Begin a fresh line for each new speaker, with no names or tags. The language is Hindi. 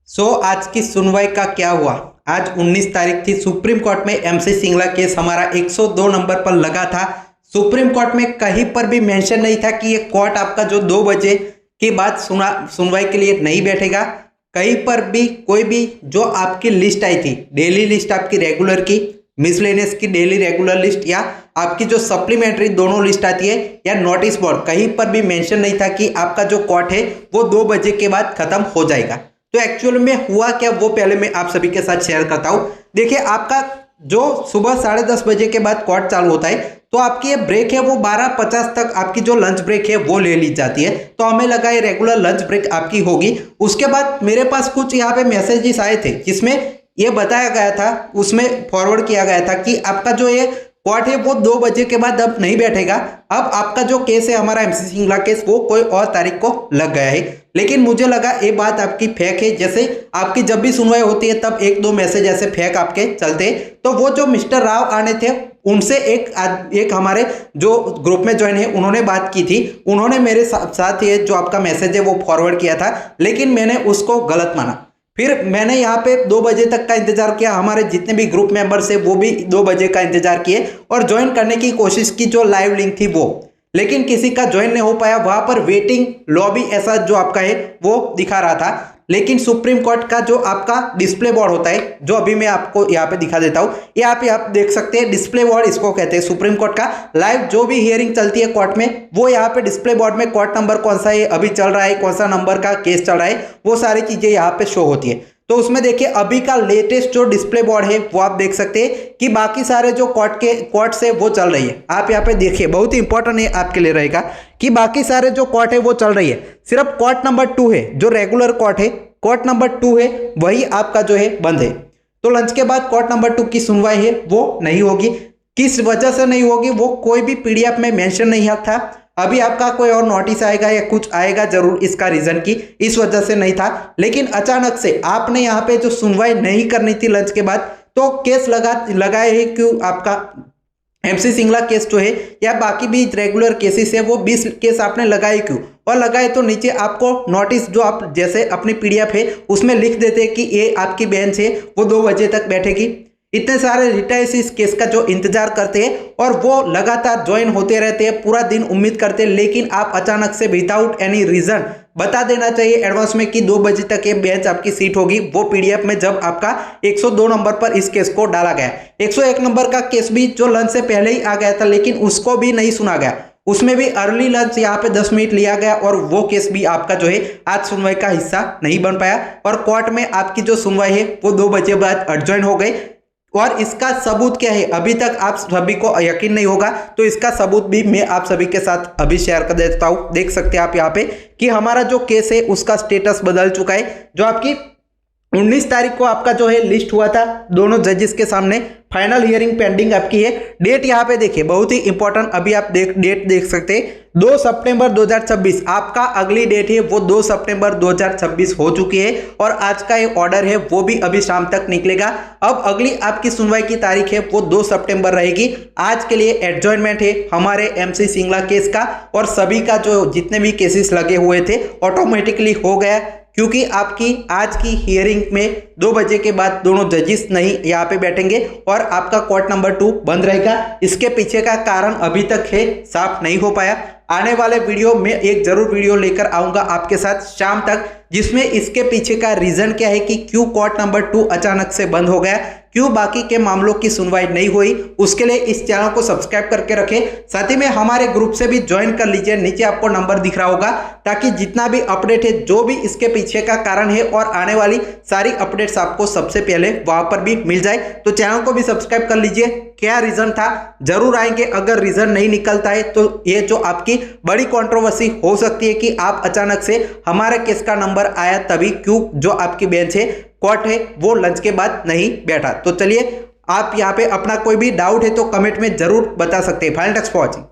आज की सुनवाई का क्या हुआ। आज 19 तारीख थी। सुप्रीम कोर्ट में एमसी सिंगला केस हमारा 102 नंबर पर लगा था। सुप्रीम कोर्ट में कहीं पर भी मेंशन नहीं था कि ये कोर्ट आपका जो 2 बजे के बाद सुनवाई के लिए नहीं बैठेगा। कहीं पर भी कोई भी जो आपकी लिस्ट आई थी, डेली लिस्ट आपकी रेगुलर की, मिसलेनियस की डेली रेगुलर लिस्ट या आपकी जो सप्लीमेंट्री दोनों लिस्ट आती है या नोटिस बोर्ड, कहीं पर भी मेंशन नहीं था कि आपका जो कोर्ट है वो 2 बजे के बाद खत्म हो जाएगा। तो एक्चुअल में हुआ क्या वो पहले मैं आप सभी के साथ शेयर करता हूं। देखिए, आपका जो सुबह 10:30 बजे के बाद कोर्ट चालू होता है तो आपकी ये ब्रेक है वो 12:50 तक आपकी जो लंच ब्रेक है वो ले ली जाती है। तो हमें लगा ये रेगुलर लंच ब्रेक आपकी होगी। उसके बाद मेरे पास कुछ यहाँ पे मैसेजेस आए थे जिसमें ये बताया गया था, उसमें फॉरवर्ड किया गया था कि आपका जो ये कोर्ट है वो 2 बजे के बाद अब नहीं बैठेगा। अब आपका जो केस है हमारा एमसी सिंगला केस वो कोई और तारीख को लग गया है। लेकिन मुझे लगा ये बात आपकी फेक है। जैसे आपकी जब भी सुनवाई होती है तब 1-2 मैसेज ऐसे फेक आपके चलते। तो वो जो मिस्टर राव आने थे उनसे एक हमारे जो ग्रुप में ज्वाइन है उन्होंने बात की थी। उन्होंने मेरे साथ ये जो आपका मैसेज है वो फॉरवर्ड किया था, लेकिन मैंने उसको गलत माना। फिर मैंने यहाँ पे 2 बजे तक का इंतजार किया। हमारे जितने भी ग्रुप मेंबर्स है वो भी 2 बजे का इंतजार किए और ज्वाइन करने की कोशिश की, जो लाइव लिंक थी वो, लेकिन किसी का ज्वाइन नहीं हो पाया। वहां पर वेटिंग लॉबी ऐसा जो आपका है वो दिखा रहा था। लेकिन सुप्रीम कोर्ट का जो आपका डिस्प्ले बोर्ड होता है, जो अभी मैं आपको यहाँ पे दिखा देता हूँ, यहाँ पे आप देख सकते हैं डिस्प्ले बोर्ड इसको कहते हैं। सुप्रीम कोर्ट का लाइव जो भी हियरिंग चलती है कोर्ट में वो यहाँ पे डिस्प्ले बोर्ड में कोर्ट नंबर कौन सा है अभी चल रहा है, कौन सा नंबर का केस चल रहा है, वो सारी चीजें यहाँ पे शो होती है। तो उसमें देखिए अभी का लेटेस्ट जो डिस्प्ले बोर्ड है वो आप देख सकते हैं कि बाकी सारे जो कोर्ट से वो चल रही है। आप यहाँ पे देखिए, बहुत ही इंपॉर्टेंट है आपके लिए रहेगा कि बाकी सारे जो कोर्ट है वो चल रही है। सिर्फ कोर्ट नंबर 2 है जो रेगुलर कोर्ट है, कोर्ट नंबर 2 है वही आपका जो है बंद है। तो लंच के बाद कोर्ट नंबर 2 की सुनवाई है वो नहीं होगी। किस वजह से नहीं होगी वो कोई भी पीडीएफ में मेंशन नहीं था। अभी आपका कोई और नोटिस आएगा या कुछ आएगा जरूर इसका रीजन की इस वजह से नहीं था। लेकिन अचानक से आपने यहाँ पे जो सुनवाई नहीं करनी थी लंच के बाद, तो केस लगाए है क्यों? आपका एमसी सिंगला केस जो है या बाकी भी रेगुलर केसेस है वो 20 केस आपने लगाए क्यों? और लगाए तो नीचे आपको नोटिस जो आप जैसे अपनी पीडीएफ है उसमें लिख देते कि ये आपकी बेंच है वो 2 बजे तक बैठेगी। इतने सारे रिटायर्स इस केस का जो इंतजार करते हैं और वो लगातार ज्वाइन होते रहते हैं, पूरा दिन उम्मीद करते हैं, लेकिन आप अचानक से विदाउट एनी रीजन बता देना चाहिए एडवांस में कि 2 बजे तक ये बेंच आपकी सीट होगी। वो पीडीएफ में जब आपका 102 नंबर पर इस केस को डाला गया, 101 नंबर का केस भी जो लंच से पहले ही आ गया था लेकिन उसको भी नहीं सुना गया, उसमें भी अर्ली लंच यहाँ पे 10 मिनट लिया गया और वो केस भी आपका जो है आज सुनवाई का हिस्सा नहीं बन पाया। और कोर्ट में आपकी जो सुनवाई है वो 2 बजे बाद एडजॉइन हो गई। और इसका सबूत क्या है अभी तक आप सभी को यकीन नहीं होगा, तो इसका सबूत भी मैं आप सभी के साथ अभी शेयर कर देता हूं। देख सकते हैं आप यहाँ पे कि हमारा जो केस है उसका स्टेटस बदल चुका है। जो आपकी 19 तारीख को आपका जो है लिस्ट हुआ था दोनों जजेस के सामने, फाइनल हियरिंग पेंडिंग आपकी है। डेट यहाँ पे देखिए बहुत ही इंपॉर्टेंट, अभी आप डेट देख सकते हैं 2 सितंबर 2026 आपका अगली डेट है वो 2 सितंबर 2026 हो चुकी है। और आज का ये ऑर्डर है वो भी अभी शाम तक निकलेगा। अब अगली आपकी सुनवाई की तारीख है वो 2 सितंबर रहेगी। आज के लिए एडजॉइनमेंट है हमारे एमसी सिंगला केस का और सभी का जो जितने भी केसेस लगे हुए थे ऑटोमेटिकली हो गया, क्योंकि आपकी आज की हियरिंग में 2 बजे के बाद दोनों जजेस नहीं यहाँ पे बैठेंगे और आपका कोर्ट नंबर 2 बंद रहेगा। इसके पीछे का कारण अभी तक है साफ नहीं हो पाया। आने वाले वीडियो में एक जरूर वीडियो लेकर आऊंगा आपके साथ शाम तक, जिसमें इसके पीछे का रीजन क्या है कि क्यों कोर्ट नंबर 2 अचानक से बंद हो गया, क्यों बाकी के मामलों की सुनवाई नहीं हुई। उसके लिए इस चैनल को सब्सक्राइब करके रखें, साथ ही में हमारे ग्रुप से भी ज्वाइन कर लीजिए। नीचे आपको नंबर दिख रहा होगा, ताकि जितना भी अपडेट है जो भी इसके पीछे का कारण है और आने वाली सारी अपडेट्स आपको सबसे पहले वहां पर भी मिल जाए। तो चैनल को भी सब्सक्राइब कर लीजिए। क्या रीजन था जरूर आएंगे, अगर रीजन नहीं निकलता है तो ये जो आपकी बड़ी कंट्रोवर्सी हो सकती है कि आप अचानक से हमारे केस का नंबर आया तभी क्यों जो आपकी बेंच है कोर्ट है वो लंच के बाद नहीं बैठा। तो चलिए आप यहाँ पे अपना कोई भी डाउट है तो कमेंट में जरूर बता सकते हैं। Final text for watching.